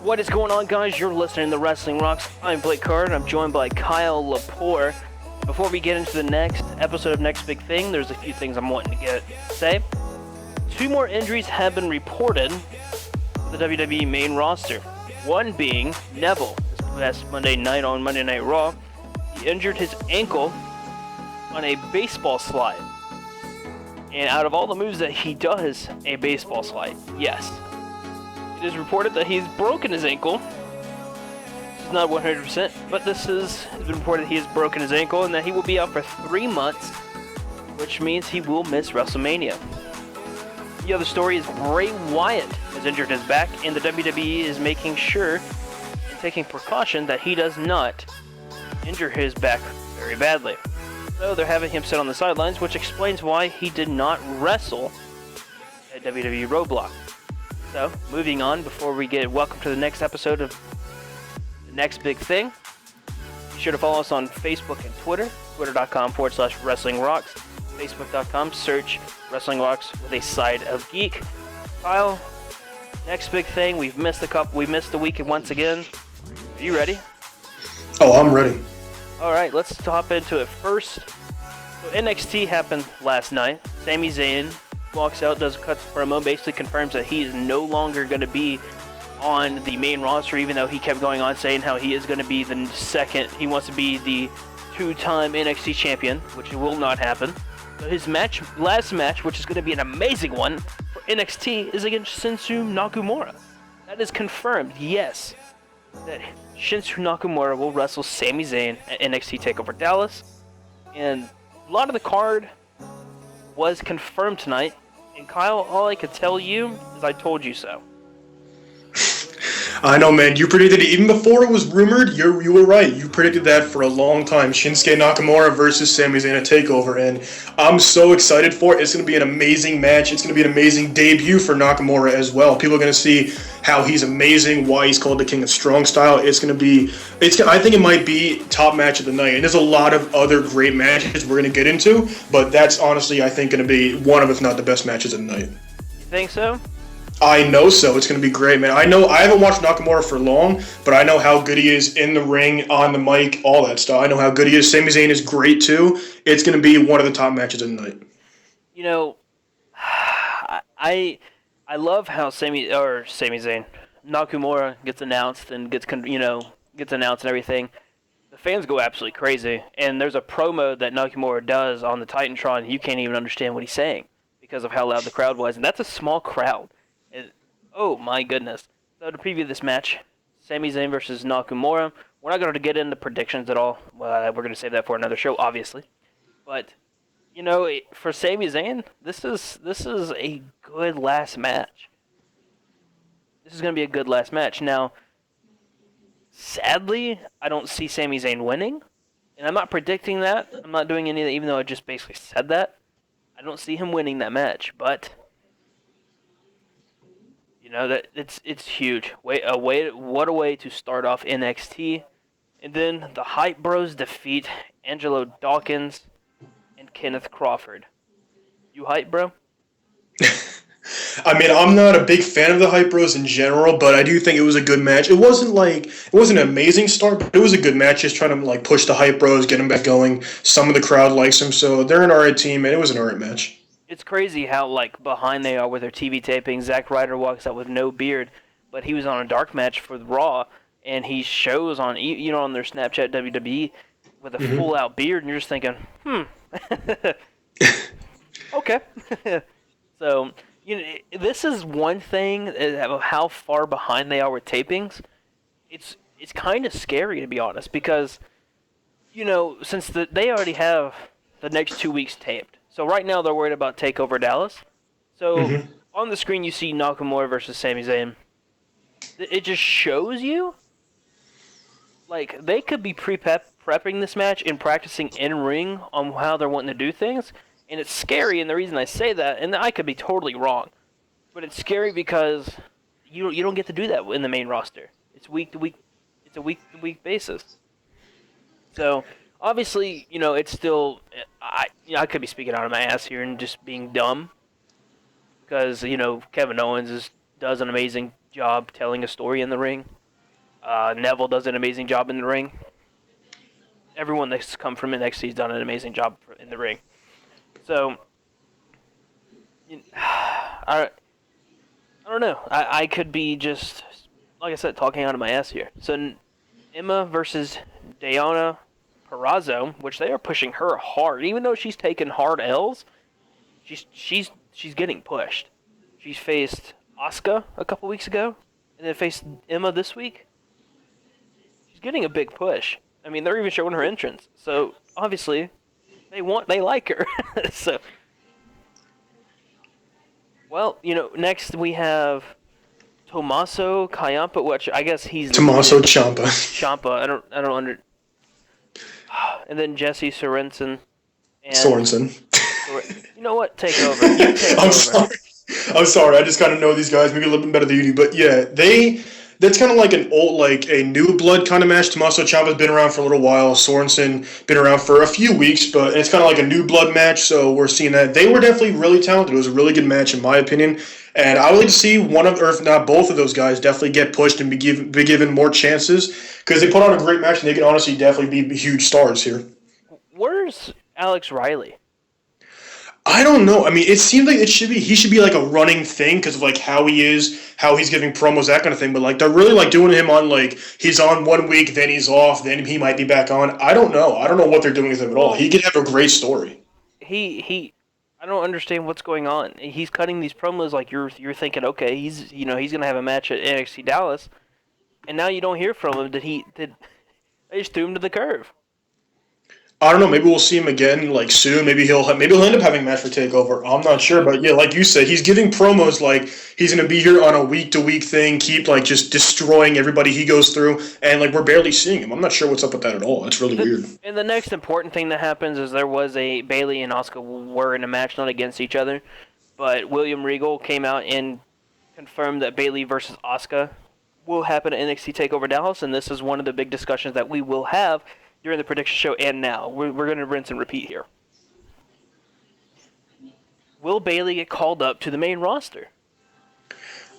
What is going on, guys? You're listening to Wrestling Rocks. I'm Blake Carr, and I'm joined by Kyle Lepore. Before we get into the next episode of Next Big Thing, there's a few things I'm wanting to say. 2 more injuries have been reported for the WWE main roster. One being Neville. This past Monday night on Monday Night Raw, he injured his ankle on a baseball slide. And out of all the moves that he does, a baseball slide, yes. It is reported that he's broken his ankle. This is not 100%, but it's been reported he has broken his ankle and that he will be out for 3 months, which means he will miss WrestleMania. The other story is Bray Wyatt has injured his back, and the WWE is making sure and taking precaution that he does not injure his back very badly. So they're having him sit on the sidelines, which explains why he did not wrestle at WWE Roadblock. So, moving on, before we get welcome to the next episode of The Next Big Thing, be sure to follow us on Facebook and Twitter, twitter.com/Wrestling Rocks, facebook.com, search Wrestling Rocks with a side of geek. Kyle, next big thing, we missed the week once again. Are you ready? Oh, I'm ready. Alright, let's hop into it first. So NXT happened last night. Sami Zayn walks out, does a cut promo, basically confirms that he is no longer going to be on the main roster, even though he kept going on saying how he is going to be the second, he wants to be the 2-time NXT champion, which will not happen. So his last match, which is going to be an amazing one for NXT, is against Shinsuke Nakamura. That is confirmed, yes, that Shinsuke Nakamura will wrestle Sami Zayn at NXT Takeover Dallas. And a lot of the card was confirmed tonight, and Kyle, all I could tell you is I told you so. I know, man. You predicted it even before it was rumored. You were right. You predicted that for a long time. Shinsuke Nakamura versus Sami Zayn at TakeOver, and I'm so excited for it. It's going to be an amazing match. It's going to be an amazing debut for Nakamura as well. People are going to see how he's amazing, why he's called the King of Strong Style. It's going to be. I think it might be top match of the night. And there's a lot of other great matches we're going to get into, but that's honestly, I think, going to be one of, if not the best matches of the night. You think so? I know so. It's going to be great, man. I haven't watched Nakamura for long, but I know how good he is in the ring, on the mic, all that stuff. I know how good he is. Sami Zayn is great, too. It's going to be one of the top matches of the night. You know, I love how Sami Zayn, Nakamura gets announced and gets announced and everything. The fans go absolutely crazy. And there's a promo that Nakamura does on the Titantron. You can't even understand what he's saying because of how loud the crowd was. And that's a small crowd. Oh my goodness. So to preview this match, Sami Zayn versus Nakamura. We're not going to get into predictions at all. Well, we're going to save that for another show, obviously. But, you know, for Sami Zayn, this is a good last match. This is going to be a good last match. Now, sadly, I don't see Sami Zayn winning. And I'm not predicting that. I'm not doing any of that, even though I just basically said that. I don't see him winning that match, but you know that it's huge. What a way to start off NXT, and then the Hype Bros defeat Angelo Dawkins and Kenneth Crawford. You hype, bro? I mean, I'm not a big fan of the Hype Bros in general, but I do think it was a good match. It wasn't an amazing start, but it was a good match. Just trying to push the Hype Bros, get them back going. Some of the crowd likes them, so they're an alright team, and it was an alright match. It's crazy how behind they are with their TV taping. Zack Ryder walks out with no beard, but he was on a dark match for Raw, and he shows on on their Snapchat WWE with a full out beard, and you're just thinking, okay. So this is one thing of how far behind they are with tapings. It's kind of scary, to be honest, because since they already have the next 2 weeks taped. So right now they're worried about TakeOver Dallas. So on the screen you see Nakamura versus Sami Zayn. It just shows you they could be prepping this match and practicing in ring on how they're wanting to do things, and it's scary. And the reason I say that, and I could be totally wrong, but it's scary because you don't get to do that in the main roster. It's week to week. It's a week to week basis. So obviously, it's still, I could be speaking out of my ass here and just being dumb because, Kevin Owens does an amazing job telling a story in the ring. Neville does an amazing job in the ring. Everyone that's come from NXT has done an amazing job in the ring. So, I don't know. I could be just, like I said, talking out of my ass here. So, Emma versus Deonna Purrazzo, which they are pushing her hard, even though she's taken hard L's. She's getting pushed. She's faced Asuka a couple weeks ago, and then faced Emma this week. She's getting a big push. I mean, they're even showing her entrance. So obviously, they like her. So, well, next we have Tommaso Ciampa, which I guess he's Tommaso Ciampa. Ciampa. I don't under. And then Jesse Sorensen. And Sorensen. You know what? Take over. You take I'm over. sorry. I just kind of know these guys maybe a little bit better than you do. But yeah, that's kind of like a new blood kind of match. Tommaso Ciampa's been around for a little while. Sorensen been around for a few weeks, but it's kind of like a new blood match. So we're seeing that. They were definitely really talented. It was a really good match in my opinion. And I would like to see one of, or if not both of those guys, definitely get pushed and be given more chances because they put on a great match and they can honestly definitely be huge stars here. Where's Alex Riley? I don't know. I mean, it seems like he should be like a running thing because of like how he is, how he's giving promos, that kind of thing. But like they're really like doing him on like he's on 1 week, then he's off, then he might be back on. I don't know. I don't know what they're doing with him at all. He could have a great story. I don't understand what's going on. He's cutting these promos like you're thinking, okay, he's gonna have a match at NXT Dallas, and now you don't hear from him. They just threw him to the curve. I don't know. Maybe we'll see him again like soon. Maybe he'll end up having a match for Takeover. I'm not sure, but yeah, like you said, he's giving promos like he's gonna be here on a week to week thing, keep like just destroying everybody he goes through, and like we're barely seeing him. I'm not sure what's up with that at all. It's really weird. And the next important thing that happens is there was a Bayley and Asuka were in a match, not against each other, but William Regal came out and confirmed that Bayley versus Asuka will happen at NXT Takeover Dallas, and this is one of the big discussions that we will have during the prediction show and now. We're going to rinse and repeat here. Will Bayley get called up to the main roster?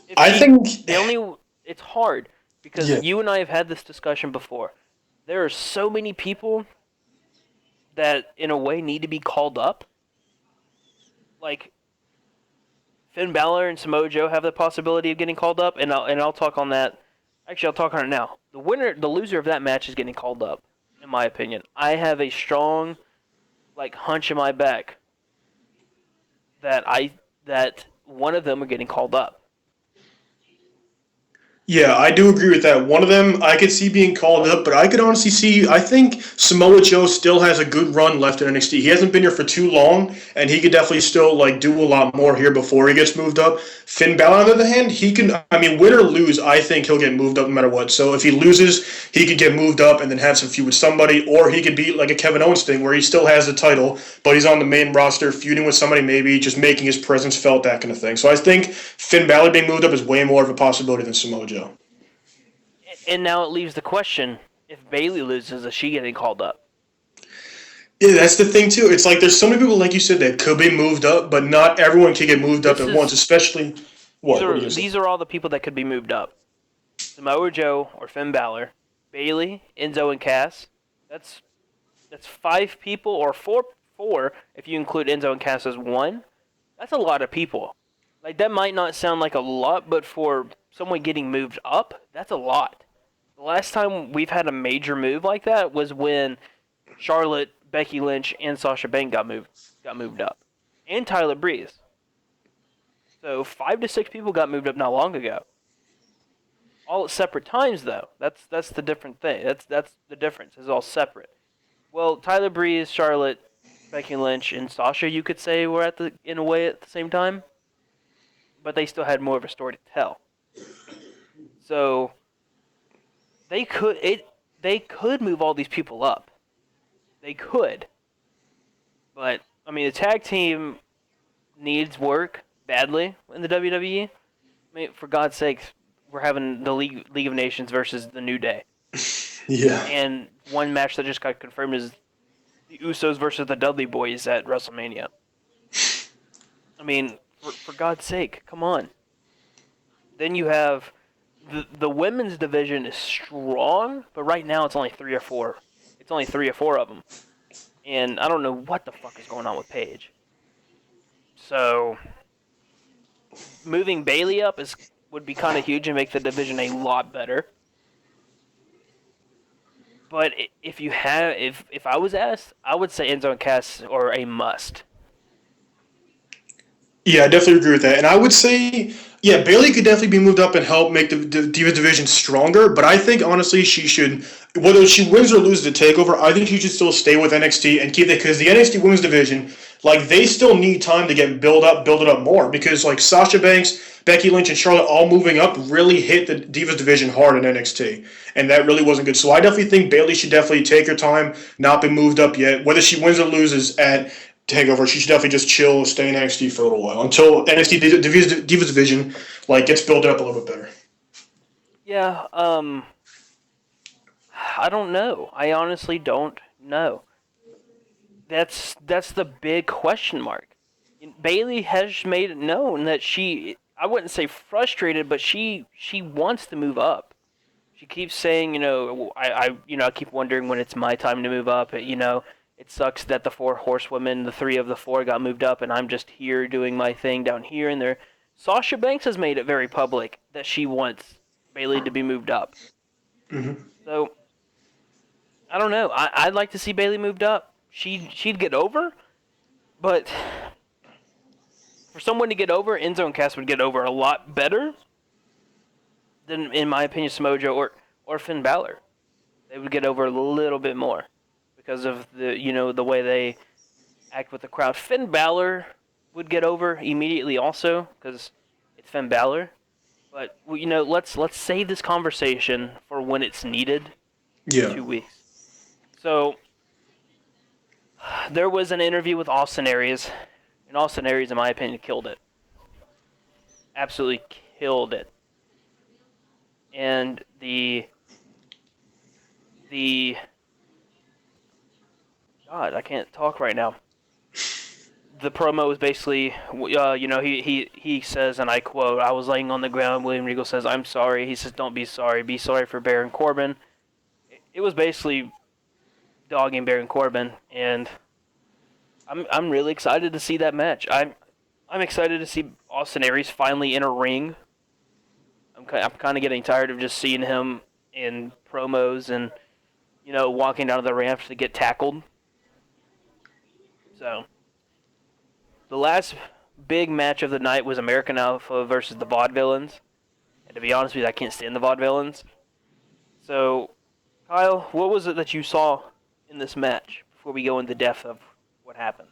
It's hard because you and I have had this discussion before. There are so many people that, in a way, need to be called up. Like, Finn Balor and Samoa Joe have the possibility of getting called up, and I'll talk on that. Actually, I'll talk on it now. The loser of that match is getting called up. In my opinion, I have a strong, hunch in my back that one of them are getting called up. Yeah, I do agree with that. One of them I could see being called up, but I could honestly see, I think Samoa Joe still has a good run left in NXT. He hasn't been here for too long, and he could definitely still do a lot more here before he gets moved up. Finn Balor, on the other hand, win or lose, I think he'll get moved up no matter what. So if he loses, he could get moved up and then have some feud with somebody, or he could be like a Kevin Owens thing where he still has the title, but he's on the main roster, feuding with somebody maybe, just making his presence felt, that kind of thing. So I think Finn Balor being moved up is way more of a possibility than Samoa Joe. And now it leaves the question, if Bayley loses, is she getting called up? Yeah, that's the thing, too. It's like there's so many people, like you said, that could be moved up, but not everyone can get moved up at once, especially... These are all the people that could be moved up. Samoa Joe or Finn Balor, Bayley, Enzo, and Cass. That's 5 people, or four if you include Enzo and Cass as one. That's a lot of people. That might not sound like a lot, but for someone getting moved up, that's a lot. The last time we've had a major move like that was when Charlotte, Becky Lynch, and Sasha Banks got moved up. And Tyler Breeze. So 5 to 6 people got moved up not long ago. All at separate times, though. That's the different thing. That's the difference. It's all separate. Well, Tyler Breeze, Charlotte, Becky Lynch, and Sasha, you could say, were in a way at the same time. But they still had more of a story to tell. So they could move all these people up. They could. But the tag team needs work badly in the WWE. For God's sake, we're having the League of Nations versus the New Day. Yeah. And one match that just got confirmed is the Usos versus the Dudley Boys at WrestleMania. For God's sake, come on. Then you have the women's division is strong, but right now it's only 3 or 4. It's only 3 or 4 of them, and I don't know what the fuck is going on with Paige. So moving Bailey up would be kind of huge and make the division a lot better. But if I was asked, I would say Enzo and Cass are a must. Yeah, I definitely agree with that. And I would say, yeah, Bailey could definitely be moved up and help make the Divas division stronger. But I think, honestly, she should, whether she wins or loses the TakeOver, I think she should still stay with NXT and keep it, because the NXT women's division, like, they still need time to get build it up more. Because, like, Sasha Banks, Becky Lynch, and Charlotte all moving up really hit the Divas division hard in NXT. And that really wasn't good. So I definitely think Bailey should definitely take her time, not been moved up yet. Whether she wins or loses at TakeOver, she should definitely just chill, stay in NXT for a little while until NXT Divas division like gets built up a little bit better. Yeah, I don't know. I honestly don't know. That's the big question mark. Bailey has made it known that I wouldn't say frustrated, but she wants to move up. She keeps saying, I keep wondering when it's my time to move up. It sucks that the 4 horsewomen, the 3 of the 4 got moved up, and I'm just here doing my thing down here and there. Sasha Banks has made it very public that she wants Bailey to be moved up. Mm-hmm. So, I don't know. I'd like to see Bailey moved up. She'd get over, but for someone to get over, Enzo and Cass would get over a lot better than, in my opinion, Samoa Joe or Finn Balor. They would get over a little bit more because of the way they act with the crowd. Finn Balor would get over immediately also because it's Finn Balor. But let's save this conversation for when it's needed. Yeah. 2 weeks. So there was an interview with Austin Aries, and Austin Aries, in my opinion, killed it. Absolutely killed it. And the God, I can't talk right now. The promo was basically, he says, and I quote, "I was laying on the ground." William Regal says, "I'm sorry." He says, "Don't be sorry. Be sorry for Baron Corbin." It was basically dogging Baron Corbin, and I'm really excited to see that match. I'm excited to see Austin Aries finally in a ring. I'm kind of getting tired of just seeing him in promos and walking down the ramp to get tackled. So the last big match of the night was American Alpha versus the Vaudevillains. And to be honest with you, I can't stand the Vaudevillains. So, Kyle, what was it that you saw in this match before we go into depth of what happened?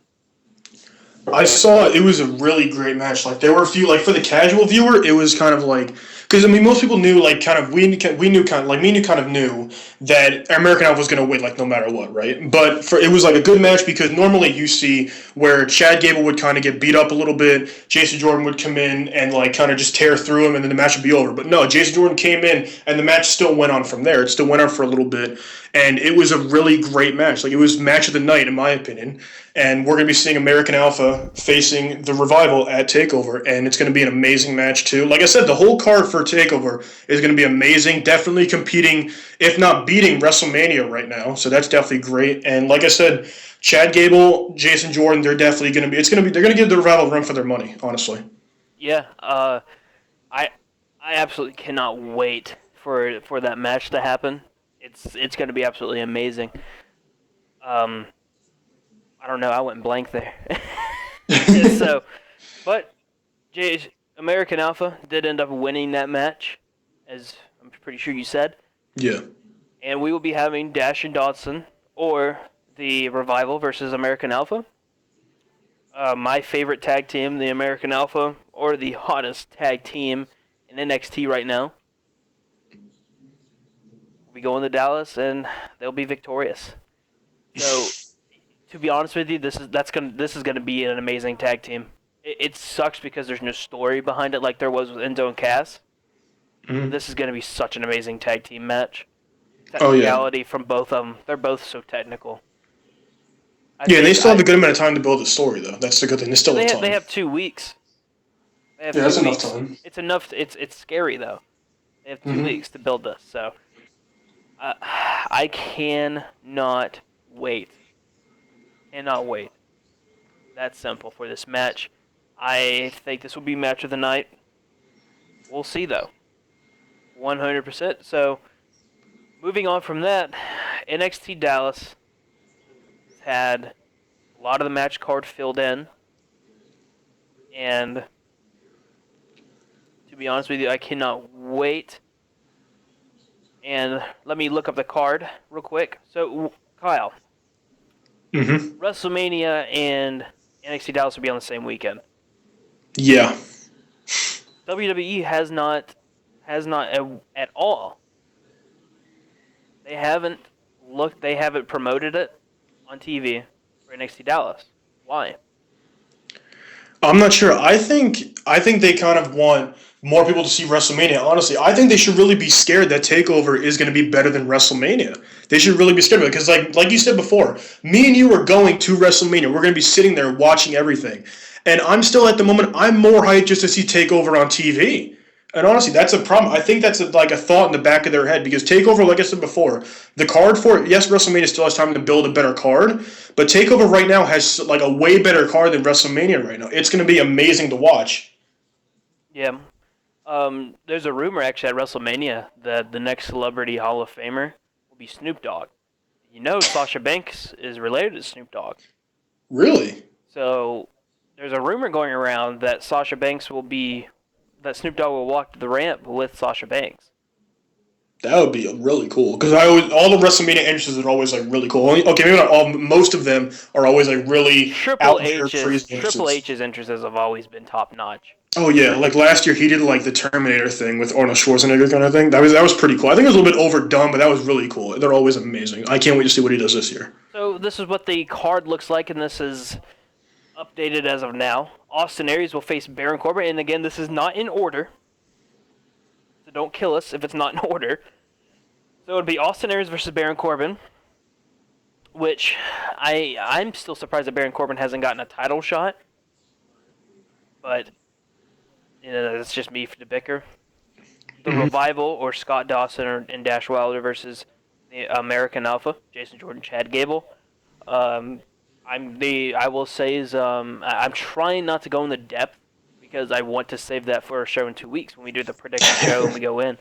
I saw it was a really great match. Like, there were a few, like, for the casual viewer, it was kind of like, because I mean, most people knew, like, kind of, we knew kind of, like, me and you kind of knew that American Alpha was going to win, like, no matter what, right? But it was like a good match because normally you see where Chad Gable would kind of get beat up a little bit, Jason Jordan would come in and, like, kind of just tear through him, and then the match would be over. But no, Jason Jordan came in and the match still went on from there. It still went on for a little bit, and it was a really great match. Like, it was match of the night in my opinion. And we're going to be seeing American Alpha facing the Revival at TakeOver, and it's going to be an amazing match too. Like I said, the whole card for TakeOver is going to be amazing. Definitely competing, if not beating, WrestleMania right now. So that's definitely great. And like I said, Chad Gable, Jason Jordan, they're definitely going to be. They're going to give the Revival a run for their money, honestly. Yeah, I absolutely cannot wait for that match to happen. It's going to be absolutely amazing. I don't know. I went blank there. But American Alpha did end up winning that match, as I'm pretty sure you said. Yeah. And we will be having Dash and Dodson or the Revival versus American Alpha. My favorite tag team, the American Alpha, or the hottest tag team in NXT right now. We'll be going to Dallas, and they'll be victorious. So, to be honest with you, this is gonna be an amazing tag team. It sucks because there's no story behind it like there was with Enzo and Cass. Mm-hmm. This is gonna be such an amazing tag team match. Technicality from both of them. They're both so technical. And they still have a good amount of time to build the story, though. That's the good thing. They still have time. They have 2 weeks. That's enough time. It's enough. It's scary though. They have 2 weeks to build this, so I cannot wait. Cannot wait. That's simple for this match. I think this will be match of the night. We'll see, though. 100%. So, moving on from that, NXT Dallas has had a lot of the match card filled in. And to be honest with you, I cannot wait. And let me look up the card real quick. So, Kyle, WrestleMania and NXT Dallas will be on the same weekend. Yeah. WWE has not at all. They haven't promoted it on TV for NXT Dallas. Why? I'm not sure. I think they kind of want more people to see WrestleMania. Honestly, I think they should really be scared that Takeover is going to be better than WrestleMania. They should really be scared of it because, like you said before, me and you are going to WrestleMania. We're going to be sitting there watching everything, and I'm still at the moment. I'm more hyped just to see Takeover on TV. And honestly, that's a problem. I think that's like a thought in the back of their head because Takeover, like I said before, the card for it, yes, WrestleMania still has time to build a better card, but Takeover right now has like a way better card than WrestleMania right now. It's going to be amazing to watch. Yeah. There's a rumor actually at WrestleMania that the next Celebrity Hall of Famer will be Snoop Dogg. You know, Sasha Banks is related to Snoop Dogg. Really? So there's a rumor going around that Snoop Dogg will walk to the ramp with Sasha Banks. That would be really cool because all the WrestleMania entrances are always like really cool. Okay, maybe not all. Most of them are always like really out there, crazy entrances. Triple H's entrances have always been top notch. Oh yeah, like last year he did like the Terminator thing with Arnold Schwarzenegger kind of thing. That was pretty cool. I think it was a little bit overdone, but that was really cool. They're always amazing. I can't wait to see what he does this year. So this is what the card looks like, and this is updated as of now. Austin Aries will face Baron Corbin, and again, this is not in order. So don't kill us if it's not in order. So it would be Austin Aries versus Baron Corbin, which I'm still surprised that Baron Corbin hasn't gotten a title shot. But it's just me for the bicker. The Revival or Scott Dawson and Dash Wilder versus the American Alpha, Jason Jordan, Chad Gable. I will say is I'm trying not to go into depth because I want to save that for a show in 2 weeks when we do the prediction show and we go in.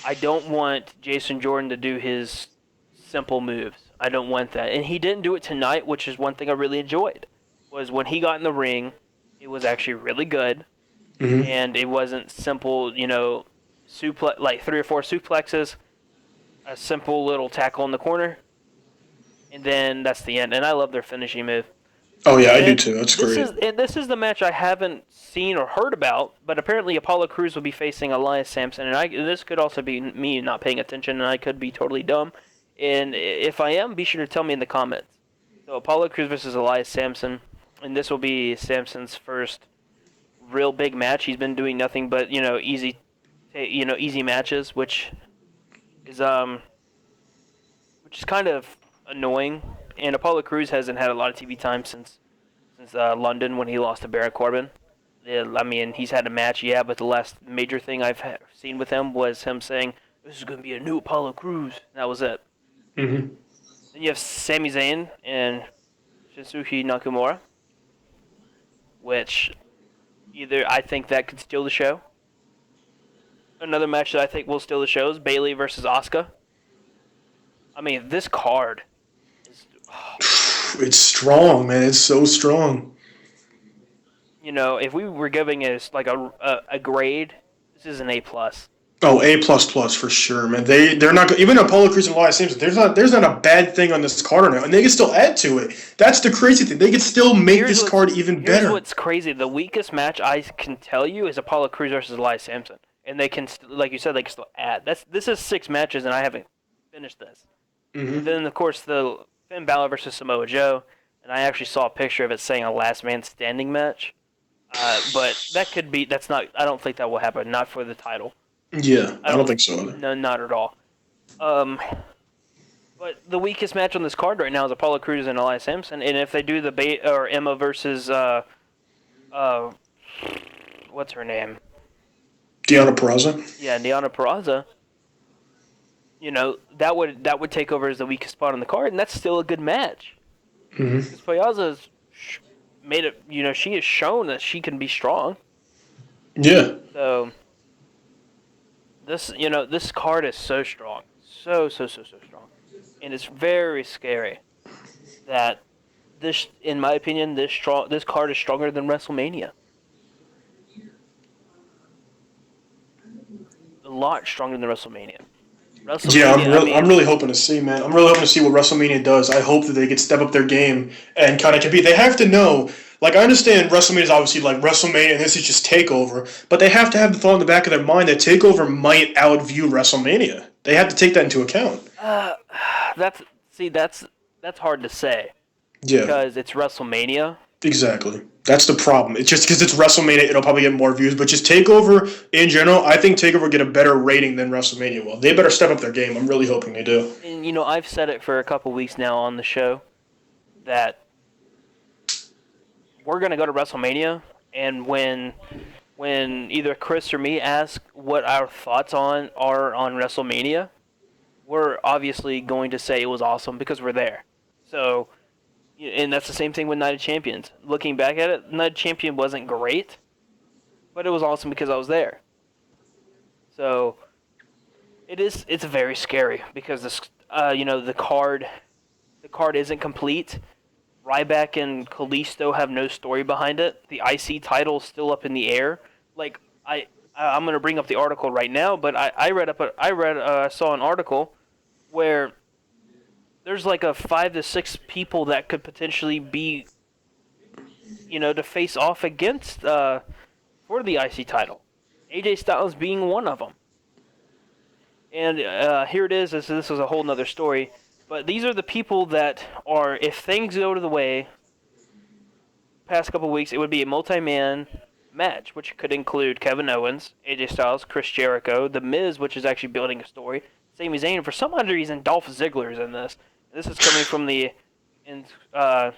I don't want Jason Jordan to do his simple moves. I don't want that. And he didn't do it tonight, which is one thing I really enjoyed. Was when he got in the ring, it was actually really good. And it wasn't simple, like 3 or 4 suplexes, a simple little tackle in the corner, and then that's the end. And I love their finishing move. Oh yeah, I do too. That's great. This is the match I haven't seen or heard about, but apparently Apollo Crews will be facing Elias Sampson, and this could also be me not paying attention, and I could be totally dumb. And if I am, be sure to tell me in the comments. So Apollo Crews versus Elias Sampson, and this will be Sampson's first real big match. He's been doing nothing but easy matches, which is kind of annoying. And Apollo Crews hasn't had a lot of TV time since London when he lost to Baron Corbin. I mean, he's had a match, yeah, but the last major thing I've seen with him was him saying, "This is going to be a new Apollo Crews." That was it. Then you have Sami Zayn and Shinsuke Nakamura, which I think that could steal the show. Another match that I think will steal the show is Bayley versus Asuka. I mean, this card is... It's strong, man. It's so strong. If we were giving it like a grade, this is an A+. Oh, A++ for sure, man. They're not even Apollo Crews and Elias Sampson. There's not a bad thing on this card right now, and they can still add to it. That's the crazy thing. They can still make this card even better. Here's what's crazy: the weakest match I can tell you is Apollo Crews versus Elias Sampson, and they can, like you said, they can still add. This is 6 matches, and I haven't finished this. And then of course the Finn Balor versus Samoa Joe, and I actually saw a picture of it saying a last man standing match, but that could be. That's not. I don't think that will happen. Not for the title. Yeah, I don't think so either. No, not at all. But the weakest match on this card right now is Apollo Crews and Elias Sampson, and if they do the Emma versus what's her name? Deonna Purrazzo. Yeah, Deonna Purrazzo. You know, that would take over as the weakest spot on the card, and that's still a good match. Because Purrazzo's made it. You know, she has shown that she can be strong. Yeah. So this card is so strong, so strong, and it's very scary that this, in my opinion, this card is stronger than WrestleMania. A lot stronger than WrestleMania. Yeah, I'm WrestleMania. really hoping to see, man. I'm really hoping to see what WrestleMania does. I hope that they could step up their game and kind of compete. They have to know. Like, I understand WrestleMania is obviously like WrestleMania, and this is just Takeover, but they have to have the thought in the back of their mind that Takeover might outview WrestleMania. They have to take that into account. That's hard to say. Yeah. Because it's WrestleMania. Exactly. That's the problem. It's just because it's WrestleMania, it'll probably get more views. But just Takeover in general, I think Takeover will get a better rating than WrestleMania will. They better step up their game. I'm really hoping they do. And, you know, I've said it for a couple weeks now on the show that we're going to go to WrestleMania, and when either Chris or me ask what our thoughts are on WrestleMania, we're obviously going to say it was awesome because we're there. So, and that's the same thing with Night of Champions. Looking back at it, Night of Champion wasn't great, but it was awesome because I was there. So it's very scary because this, the card isn't complete. Ryback and Kalisto have no story behind it. The IC title is still up in the air. Like I'm gonna bring up the article right now, but I saw an article where there's like a 5 to 6 people that could potentially be, to face off against for the IC title. AJ Styles being one of them. And here it is. This is a whole nother story. But these are the people that are, if things go to the way, past couple weeks, it would be a multi-man match, which could include Kevin Owens, AJ Styles, Chris Jericho, The Miz, which is actually building a story, Sami Zayn, and for some odd reason, Dolph Ziggler is in this. This is coming from the Inquisitor,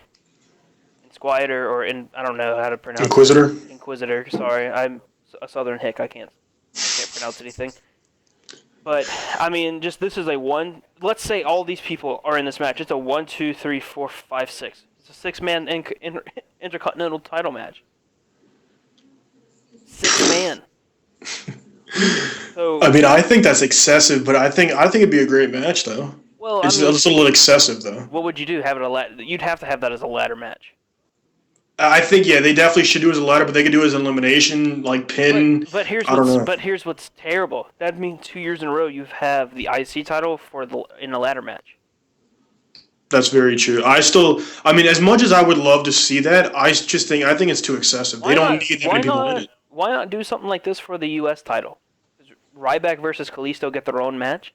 or I don't know how to pronounce Inquisitor? it. Inquisitor, sorry. I'm a southern hick. I can't pronounce anything. But, I mean, this is let's say all these people are in this match. It's a 1, 2, 3, 4, 5, 6. It's a 6-man Intercontinental title match. 6-man. So, I mean, I think that's excessive, but I think it'd be a great match, though. Well, it's a little excessive, though. What would you do? You'd have to have that as a ladder match. I think, yeah, they definitely should do it as a ladder, but they could do it as an elimination, like pin. But here's what's terrible. That means 2 years in a row you have the IC title in a ladder match. That's very true. as much as I would love to see that, I think it's too excessive. They don't need that many people in it. Why not do something like this for the U.S. title? Does Ryback versus Kalisto get their own match?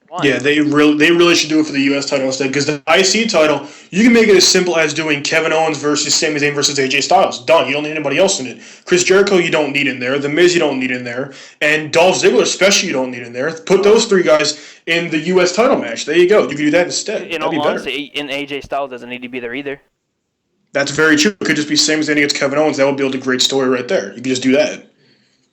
Why? Yeah, they really should do it for the U.S. title instead, because the IC title, you can make it as simple as doing Kevin Owens versus Sami Zayn versus AJ Styles. Done. You don't need anybody else in it. Chris Jericho, you don't need in there. The Miz, you don't need in there. And Dolph Ziggler, especially, you don't need in there. Put those 3 guys in the U.S. title match. There you go. You can do that instead. In all honesty, and AJ Styles doesn't need to be there either. That's very true. It could just be Sami Zayn against Kevin Owens. That would build a great story right there. You could just do that.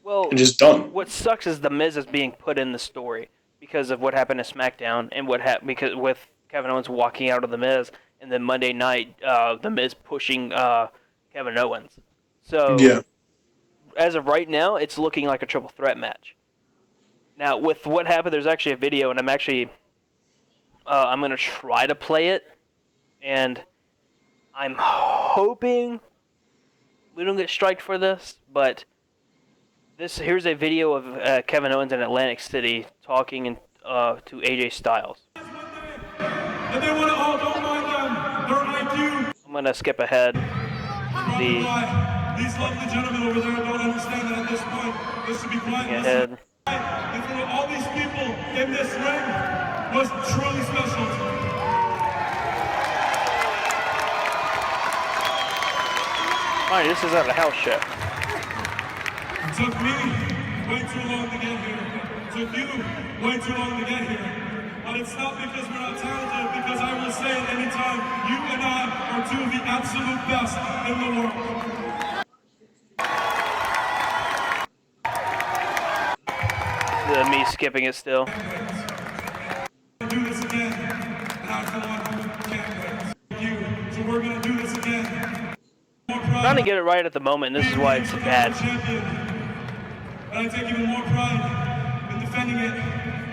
Well, and just done. What sucks is the Miz is being put in the story because of what happened to SmackDown and what happened because with Kevin Owens walking out of the Miz, and then Monday night the Miz pushing Kevin Owens. So yeah. As of right now, it's looking like a triple threat match. Now with what happened, there's actually a video, and I'm gonna try to play it, and I'm hoping we don't get striked for this, but here's a video of Kevin Owens in Atlantic City talking to AJ Styles. And they want to all don't mind them. They're like you. I'm gonna skip ahead. These lovely gentlemen over there don't understand that at this point they should be quiet. Ahead. And for all these people in this ring was truly special. Alright, this is at a house show. It took me way too long to get here. It took you way too long to get here. But it's not because we're not talented, because I will say at any time, you and I are 2 of the absolute best in the world. me skipping it still. Do this again, and I for one can't wait. You, so we're gonna do this again. More pride. Trying to get it right at the moment, and this is why it's bad. And I take even more pride in defending it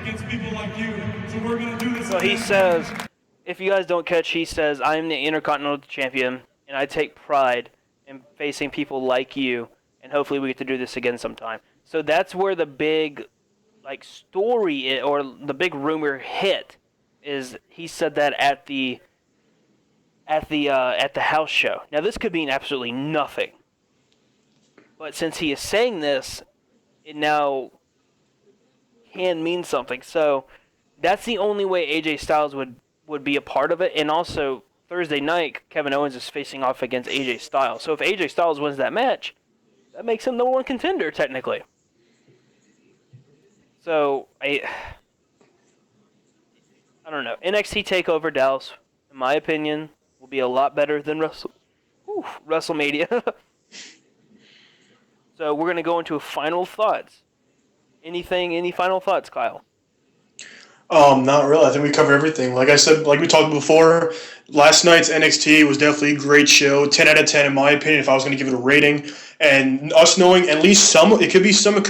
against people like you. So we're gonna do this So again. he says, if you guys don't catch, he says, I am the Intercontinental Champion, and I take pride in facing people like you, and hopefully we get to do this again sometime. So that's where the big, story or the big rumor hit, is he said that at the house show. Now this could mean absolutely nothing, but since he is saying this, it now can mean something. So that's the only way AJ Styles would be a part of it. And also, Thursday night, Kevin Owens is facing off against AJ Styles. So if AJ Styles wins that match, that makes him the number one contender, technically. So, I don't know. NXT Takeover Dallas, in my opinion, will be a lot better than WrestleMania. So we're going to go into final thoughts. Any final thoughts, Kyle? Not really. I think we covered everything. Like I said, like we talked before, last night's NXT was definitely a great show. 10 out of 10 in my opinion if I was going to give it a rating. And us knowing at least some, it could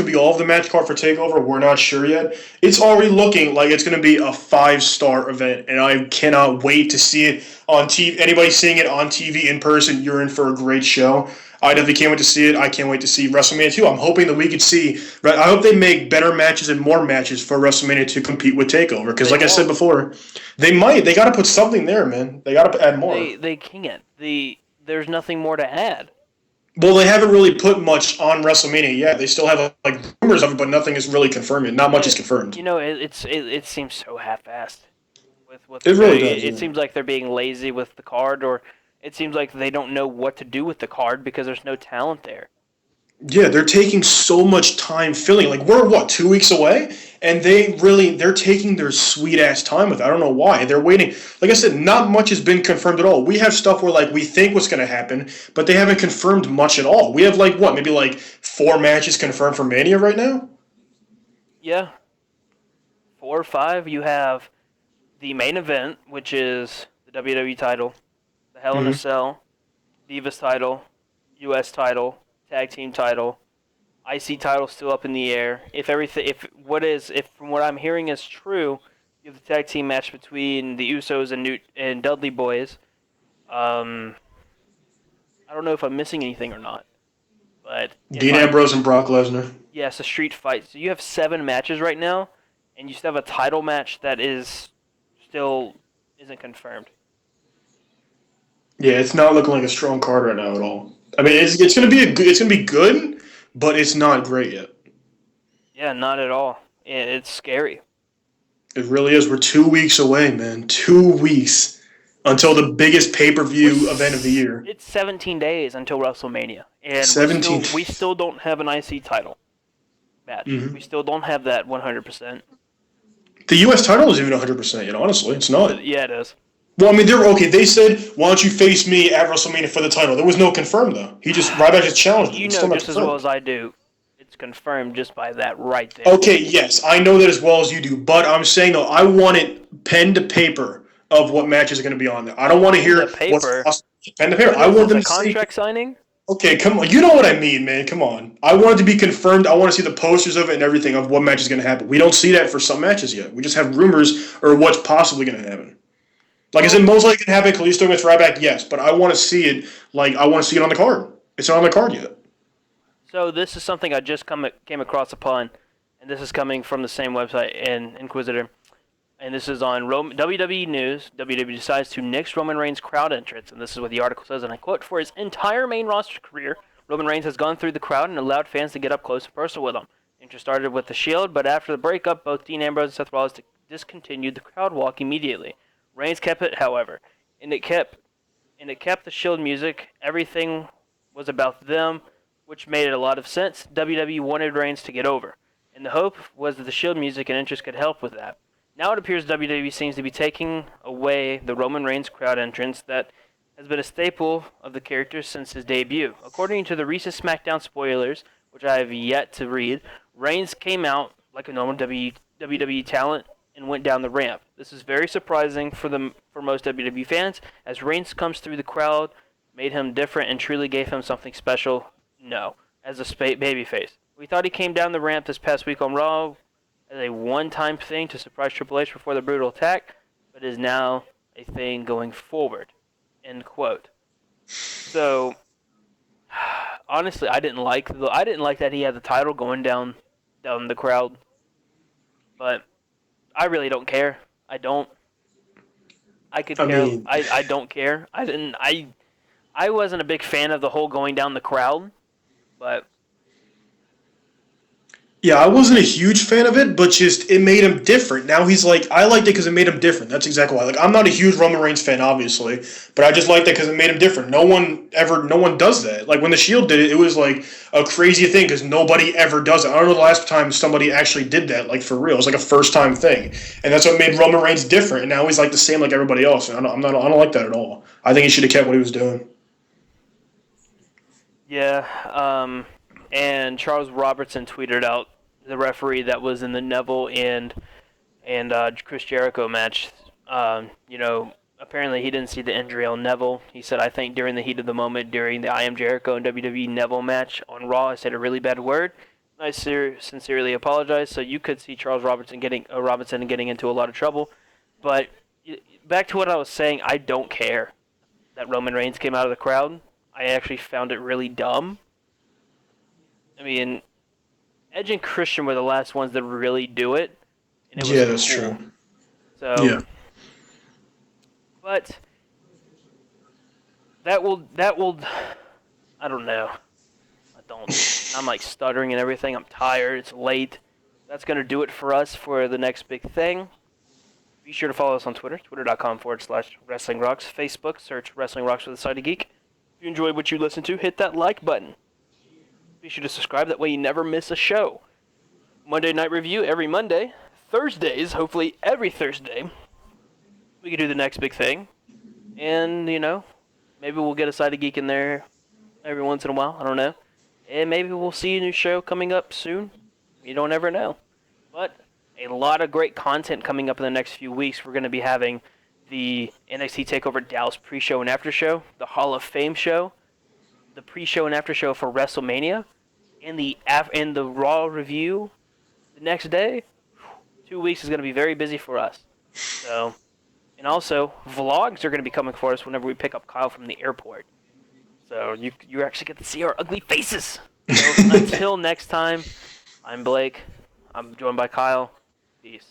be all of the match card for TakeOver. We're not sure yet. It's already looking like it's going to be a 5-star event, and I cannot wait to see it on TV. Anybody seeing it on TV in person, you're in for a great show. I definitely can't wait to see it. I can't wait to see WrestleMania 2. I'm hoping that we could see. Right, I hope they make better matches and more matches for WrestleMania to compete with TakeOver. Because, like I said before, they might. They got to put something there, man. They got to add more. They can't. There's nothing more to add. Well, they haven't really put much on WrestleMania yet. They still have rumors of it, but nothing is really confirmed yet. Not much is confirmed. It seems so half-assed. It really does. It seems like they're being lazy with the card, or it seems like they don't know what to do with the card because there's no talent there. Yeah, they're taking so much time filling. Like, we're, 2 weeks away? And they're taking their sweet-ass time with it. I don't know why. They're waiting. Like I said, not much has been confirmed at all. We have stuff where, we think what's going to happen, but they haven't confirmed much at all. We have, maybe 4 matches confirmed for Mania right now? Yeah. 4 or 5. You have the main event, which is the WWE title, the Hell in a Cell, Divas title, US title, Tag Team title, IC title still up in the air. If from what I'm hearing is true, you have the tag team match between the Usos and Dudley Boys. I don't know if I'm missing anything or not, but Dean Ambrose and Brock Lesnar. Yes, a street fight. So you have 7 matches right now, and you still have a title match that isn't confirmed. Yeah, it's not looking like a strong card right now at all. I mean, it's gonna be good, but it's not great yet. Yeah, not at all. It's scary. It really is. We're 2 weeks away, man. 2 weeks until the biggest pay-per-view event of the year. It's 17 days until WrestleMania, and 17. we still don't have an IC title match. We still don't have that 100%. The U.S. title isn't even 100% yet, honestly. It's not. Yeah, it is. Well, I mean, they said, why don't you face me at WrestleMania for the title? There was no confirmed, though. Ryback just challenged him. You It's know still not just as confirmed. well as I do. It's confirmed just by that right there. Okay, yes, I know that as well as you do, but I'm saying, though, I want it pen to paper of what matches are going to be on there. I don't want to hear Pen to paper? what's pen to paper. I want them to say, contract signing? okay, come on. You know what I mean, man. Come on. I want it to be confirmed. I want to see the posters of it and everything of what match is going to happen. We don't see that for some matches yet. We just have rumors or what's possibly going to happen. Is it most likely going to happen Kalisto against Ryback? Yes, but I want to see it. I want to see it on the card. It's not on the card yet. So this is something I just came across upon, and this is coming from the same website, Inquisitor, and this is on WWE News. WWE decides to nix Roman Reigns' crowd entrance, and this is what the article says, and I quote, "For his entire main roster career, Roman Reigns has gone through the crowd and allowed fans to get up close and personal with him. Interest started with the Shield, but after the breakup, both Dean Ambrose and Seth Rollins discontinued the crowd walk immediately. Reigns kept it, however, and it kept the Shield music. Everything was about them, which made a lot of sense. WWE wanted Reigns to get over, and the hope was that the Shield music and interest could help with that. Now it appears WWE seems to be taking away the Roman Reigns crowd entrance that has been a staple of the character since his debut. According to the recent SmackDown spoilers, which I have yet to read, Reigns came out like a normal WWE talent and went down the ramp. This is very surprising for most WWE fans, as Reigns comes through the crowd, made him different, and truly gave him something special. No, as a babyface. We thought he came down the ramp this past week on Raw as a one-time thing to surprise Triple H before the brutal attack, but is now a thing going forward. End quote. So, honestly, I didn't like that he had the title going down the crowd, but I really don't care. I don't. I could I care. mean, I don't care. I didn't. I wasn't a big fan of the whole going down the crowd, but yeah, I wasn't a huge fan of it, but just it made him different. Now he's like, I liked it because it made him different. That's exactly why. Like, I'm not a huge Roman Reigns fan, obviously, but I just liked it because it made him different. No one does that. Like when the Shield did it, it was like a crazy thing because nobody ever does it. I don't know the last time somebody actually did that, like for real. It was like a first time thing, and that's what made Roman Reigns different. And now he's like the same like everybody else. And I don't like that at all. I think he should have kept what he was doing. yeah. And Charles Robertson tweeted out the referee that was in the Neville and Chris Jericho match. Apparently he didn't see the injury on Neville. He said, I think during the heat of the moment, during the I Am Jericho and WWE Neville match on Raw, I said a really bad word. I sincerely apologize. So you could see Charles Robinson getting into a lot of trouble. But back to what I was saying, I don't care that Roman Reigns came out of the crowd. I actually found it really dumb. I mean, Edge and Christian were the last ones that really do it, and it was Yeah, that's cool. true. So, Yeah. but that will. I don't know. I'm like stuttering and everything. I'm tired. It's late. That's gonna do it for us for the next big thing. Be sure to follow us on Twitter, twitter.com/Wrestling Rocks. Facebook, search Wrestling Rocks with a Side of Geek. If you enjoyed what you listened to, hit that like button. Be sure to subscribe, that way you never miss a show. Monday Night Review every Monday. Thursdays, hopefully every Thursday, we can do the next big thing. And, maybe we'll get a Side of Geek in there every once in a while. I don't know. And maybe we'll see a new show coming up soon. You don't ever know. But a lot of great content coming up in the next few weeks. We're going to be having the NXT Takeover Dallas pre-show and after show, the Hall of Fame show, the pre-show and after show for WrestleMania, and the Raw review the next day. 2 weeks is going to be very busy for us. So, and also vlogs are going to be coming for us whenever we pick up Kyle from the airport. So you actually get to see our ugly faces. So until next time, I'm Blake. I'm joined by Kyle. Peace.